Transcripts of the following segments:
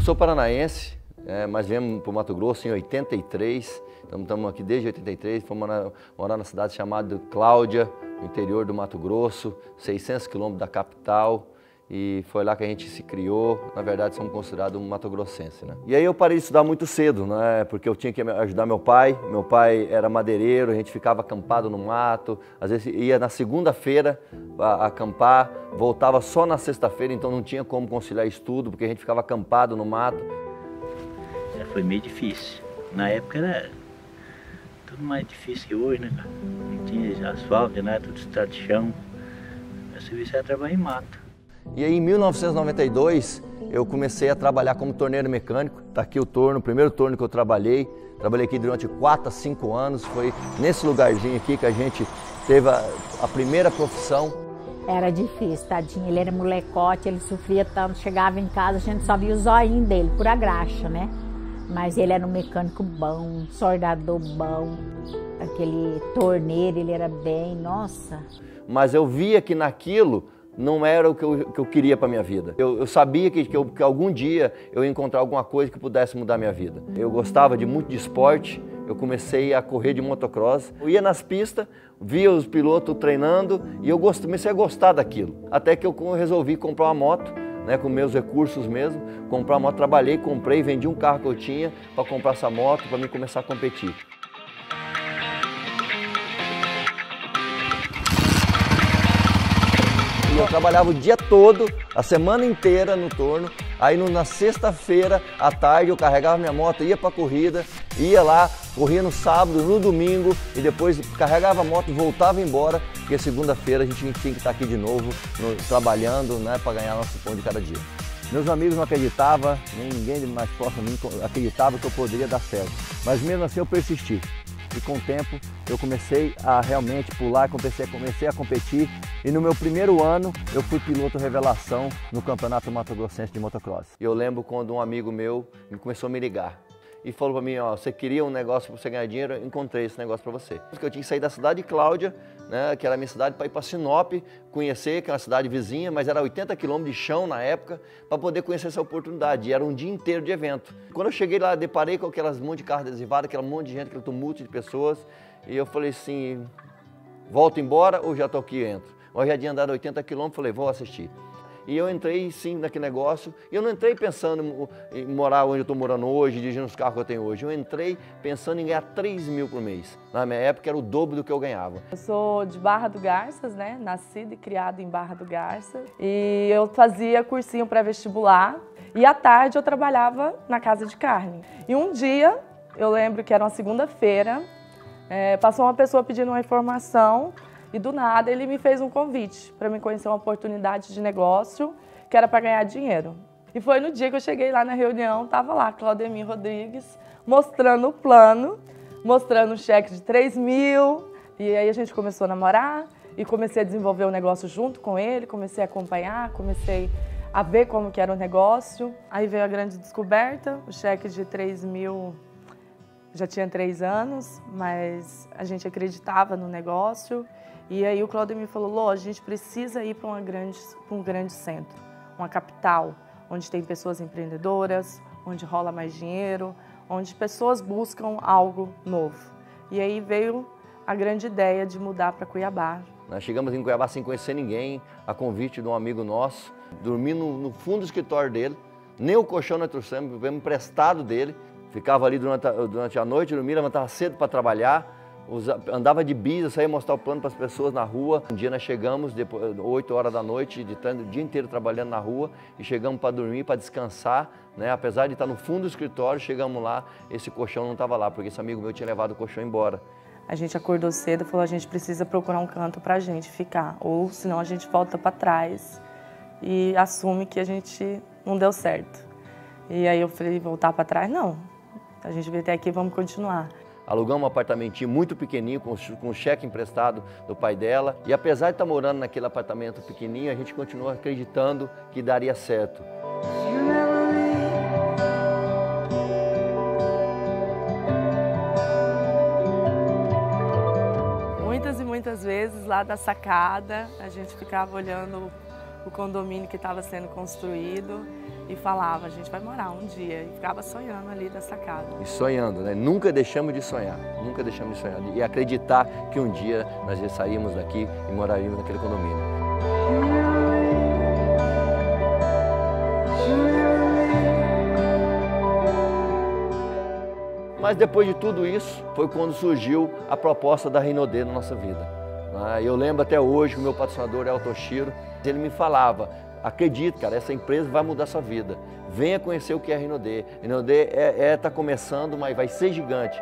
sou paranaense, mas viemos para o Mato Grosso em 83, estamos aqui desde 83, fomos morar na cidade chamada Cláudia, no interior do Mato Grosso, 600 quilômetros da capital, e foi lá que a gente se criou. Na verdade, somos considerados um mato-grossense, né? E aí eu parei de estudar muito cedo, né? Porque eu tinha que ajudar meu pai. Meu pai era madeireiro, a gente ficava acampado no mato, às vezes ia na segunda-feira acampar, voltava só na sexta-feira, então não tinha como conciliar estudo, porque a gente ficava acampado no mato. Foi meio difícil. Na época era tudo mais difícil que hoje, né, cara? Não tinha asfalto, nada, tudo estrada de chão. Meu serviço era trabalhar em mato. E aí, em 1992, eu comecei a trabalhar como torneiro mecânico. Está aqui o torno, o primeiro torno que eu trabalhei. Trabalhei aqui durante 4 a 5 anos. Foi nesse lugarzinho aqui que a gente teve a primeira profissão. Era difícil, tadinho. Ele era molecote, ele sofria tanto. Chegava em casa, a gente só via o zoinho dele, por a graxa, né? Mas ele era um mecânico bom, um soldador bom. Aquele torneiro, ele era bem, nossa. Mas eu via que naquilo não era o que eu queria para a minha vida. Eu sabia que algum dia eu ia encontrar alguma coisa que pudesse mudar a minha vida. Eu gostava muito de esporte, eu comecei a correr de motocross. Eu ia nas pistas, via os pilotos treinando e eu comecei a gostar daquilo. Até que eu resolvi comprar uma moto, né, com meus recursos mesmo. Comprar uma moto, trabalhei, comprei, vendi um carro que eu tinha para comprar essa moto, para mim começar a competir. E eu trabalhava o dia todo, a semana inteira no torno. Aí na sexta-feira à tarde eu carregava minha moto, ia para a corrida, ia lá, corria no sábado, no domingo e depois carregava a moto e voltava embora, porque segunda-feira a gente tinha que estar aqui de novo, trabalhando, né, para ganhar nosso pão de cada dia. Meus amigos não acreditavam, nem ninguém mais próximo de mim acreditava que eu poderia dar certo, mas mesmo assim eu persisti. E com o tempo eu comecei a realmente pular, comecei a competir. E no meu primeiro ano eu fui piloto revelação no Campeonato Mato Grossense de Motocross. E eu lembro quando um amigo meu começou a me ligar e falou para mim, ó, você queria um negócio para você ganhar dinheiro? Eu encontrei esse negócio para você. Porque eu tinha que sair da cidade de Cláudia, né, que era a minha cidade, para ir para Sinop, conhecer, que é uma cidade vizinha, mas era 80 quilômetros de chão na época, para poder conhecer essa oportunidade. E era um dia inteiro de evento. Quando eu cheguei lá, deparei com aquelas monte de carros adesivados, aquele monte de gente, aquele tumulto de pessoas, e eu falei assim, volto embora ou já estou aqui e entro? Eu já tinha andado 80 quilômetros, falei, vou assistir. E eu entrei sim naquele negócio, e eu não entrei pensando em morar onde eu estou morando hoje, dirigindo os carros que eu tenho hoje. Eu entrei pensando em ganhar 3 mil por mês. Na minha época era o dobro do que eu ganhava. Eu sou de Barra do Garças, né? Nascida e criada em Barra do Garças. E eu fazia cursinho pré-vestibular e à tarde eu trabalhava na casa de carne. E um dia, eu lembro que era uma segunda-feira, passou uma pessoa pedindo uma informação. E do nada ele me fez um convite para me conhecer uma oportunidade de negócio que era para ganhar dinheiro. E foi no dia que eu cheguei lá na reunião, estava lá Claudemir Rodrigues mostrando o plano, mostrando um cheque de 3 mil. E aí a gente começou a namorar e comecei a desenvolver o negócio junto com ele, comecei a acompanhar, comecei a ver como que era o negócio. Aí veio a grande descoberta, o cheque de 3 mil já tinha 3 anos, mas a gente acreditava no negócio. E aí o Claudemir falou, Lô, a gente precisa ir para um grande centro, uma capital, onde tem pessoas empreendedoras, onde rola mais dinheiro, onde pessoas buscam algo novo. E aí veio a grande ideia de mudar para Cuiabá. Nós chegamos em Cuiabá sem conhecer ninguém, a convite de um amigo nosso, dormi no fundo do escritório dele, nem o colchão nós trouxemos, veio emprestado dele, ficava ali durante a noite, dormia, levantava cedo para trabalhar, andava de bis, eu saía mostrar o plano para as pessoas na rua. Um dia nós chegamos, depois, 8 horas da noite, o dia inteiro trabalhando na rua, e chegamos para dormir, para descansar, né? Apesar de estar no fundo do escritório, chegamos lá, esse colchão não estava lá, porque esse amigo meu tinha levado o colchão embora. A gente acordou cedo e falou, a gente precisa procurar um canto para a gente ficar, ou senão a gente volta para trás e assume que a gente não deu certo. E aí eu falei, voltar para trás? Não, a gente veio até aqui, vamos continuar. Alugamos um apartamentinho muito pequenininho, com um cheque emprestado do pai dela. E apesar de estar morando naquele apartamento pequenininho, a gente continua acreditando que daria certo. Muitas e muitas vezes lá da sacada, a gente ficava olhando o condomínio que estava sendo construído e falava, a gente vai morar um dia, e ficava sonhando ali nessa casa. E sonhando, né? Nunca deixamos de sonhar, nunca deixamos de sonhar e acreditar que um dia nós já saímos daqui e moraríamos naquele condomínio. Mas depois de tudo isso, foi quando surgiu a proposta da Rinodê na nossa vida. Eu lembro até hoje que o meu patrocinador é o Toshiro, ele me falava, acredite, cara, essa empresa vai mudar a sua vida. Venha conhecer o que é a Rinodê. A Rinodê tá começando, mas vai ser gigante.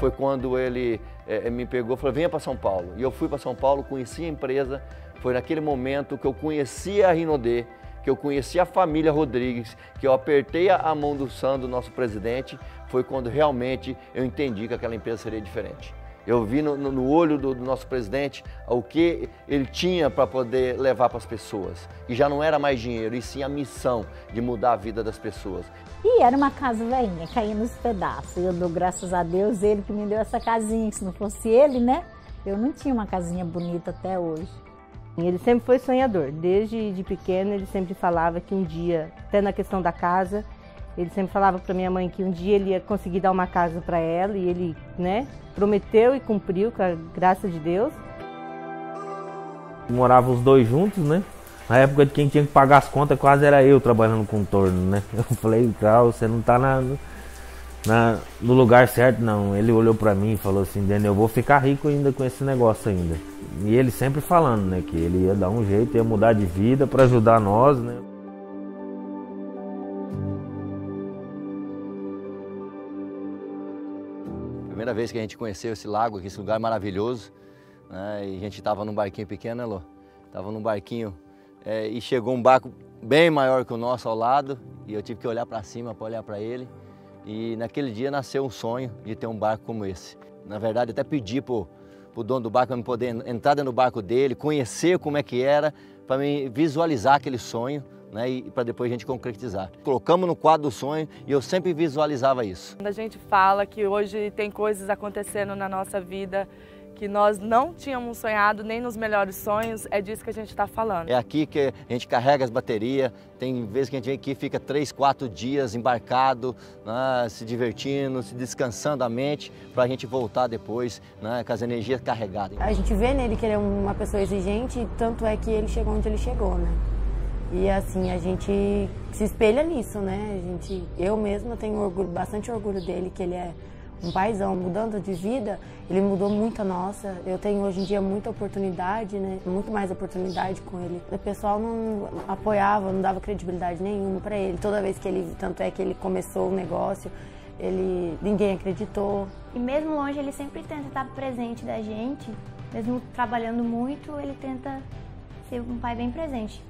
Foi quando ele me pegou e falou, venha para São Paulo. E eu fui para São Paulo, conheci a empresa, foi naquele momento que eu conheci a Rinodê, que eu conheci a família Rodrigues, que eu apertei a mão do Sandro, nosso presidente, foi quando realmente eu entendi que aquela empresa seria diferente. Eu vi no olho do nosso presidente o que ele tinha para poder levar para as pessoas. E já não era mais dinheiro, e sim a missão de mudar a vida das pessoas. E era uma casa velhinha, caindo nos pedaços. Eu dou graças a Deus, ele que me deu essa casinha, que se não fosse ele, né? Eu não tinha uma casinha bonita até hoje. Ele sempre foi sonhador, desde de pequeno ele sempre falava que um dia, até na questão da casa, ele sempre falava para minha mãe que um dia ele ia conseguir dar uma casa para ela e ele, né, prometeu e cumpriu, com a graça de Deus. Moravam os dois juntos, né? Na época de quem tinha que pagar as contas quase era eu trabalhando com torno, né? Eu falei, Carl, você não tá no lugar certo, não. Ele olhou pra mim e falou assim, Daniel, eu vou ficar rico ainda com esse negócio ainda. E ele sempre falando, né, que ele ia dar um jeito, ia mudar de vida para ajudar nós, né. Primeira vez que a gente conheceu esse lago aqui, esse lugar maravilhoso, né, e a gente estava num barquinho pequeno, né, Lô? Tava num barquinho e chegou um barco bem maior que o nosso ao lado e eu tive que olhar para cima para olhar para ele. E naquele dia nasceu um sonho de ter um barco como esse. Na verdade, até pedi pro dono do barco para poder entrar dentro do barco dele, conhecer como é que era, para me visualizar aquele sonho, né, e para depois a gente concretizar. Colocamos no quadro do sonho e eu sempre visualizava isso. Quando a gente fala que hoje tem coisas acontecendo na nossa vida que nós não tínhamos sonhado nem nos melhores sonhos, é disso que a gente está falando. É aqui que a gente carrega as baterias, tem vezes que a gente vem aqui fica 3, 4 dias embarcado, né, se divertindo, se descansando a mente, para a gente voltar depois, né, com as energias carregadas. A gente vê nele que ele é uma pessoa exigente, tanto é que ele chegou onde ele chegou, né? E assim, a gente se espelha nisso, né? Eu mesma tenho orgulho, bastante orgulho dele, que ele é um paizão, mudando de vida, ele mudou muito a nossa. Eu tenho hoje em dia muita oportunidade, né? Muito mais oportunidade com ele. O pessoal não apoiava, não dava credibilidade nenhuma para ele. Toda vez que ele, tanto é que ele começou o negócio, ninguém acreditou. E mesmo longe, ele sempre tenta estar presente da gente, mesmo trabalhando muito, ele tenta ser um pai bem presente.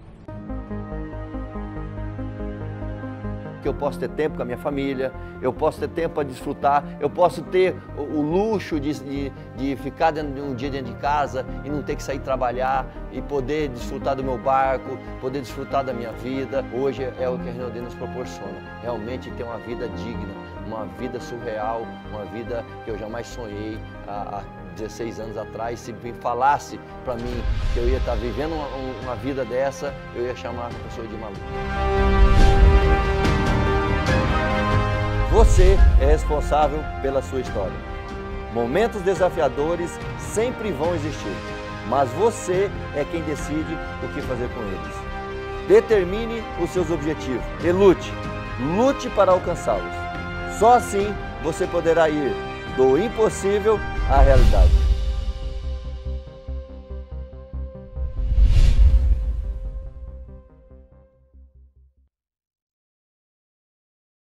Que eu posso ter tempo com a minha família, eu posso ter tempo para desfrutar, eu posso ter o luxo de ficar um dia dentro de casa e não ter que sair trabalhar e poder desfrutar do meu barco, poder desfrutar da minha vida. Hoje é o que a Rinodê nos proporciona, realmente ter uma vida digna, uma vida surreal, uma vida que eu jamais sonhei há 16 anos atrás. Se me falasse para mim que eu ia estar vivendo uma vida dessa, eu ia chamar a pessoa de maluco. Você é responsável pela sua história. Momentos desafiadores sempre vão existir, mas você é quem decide o que fazer com eles. Determine os seus objetivos e lute para alcançá-los. Só assim você poderá ir do impossível à realidade.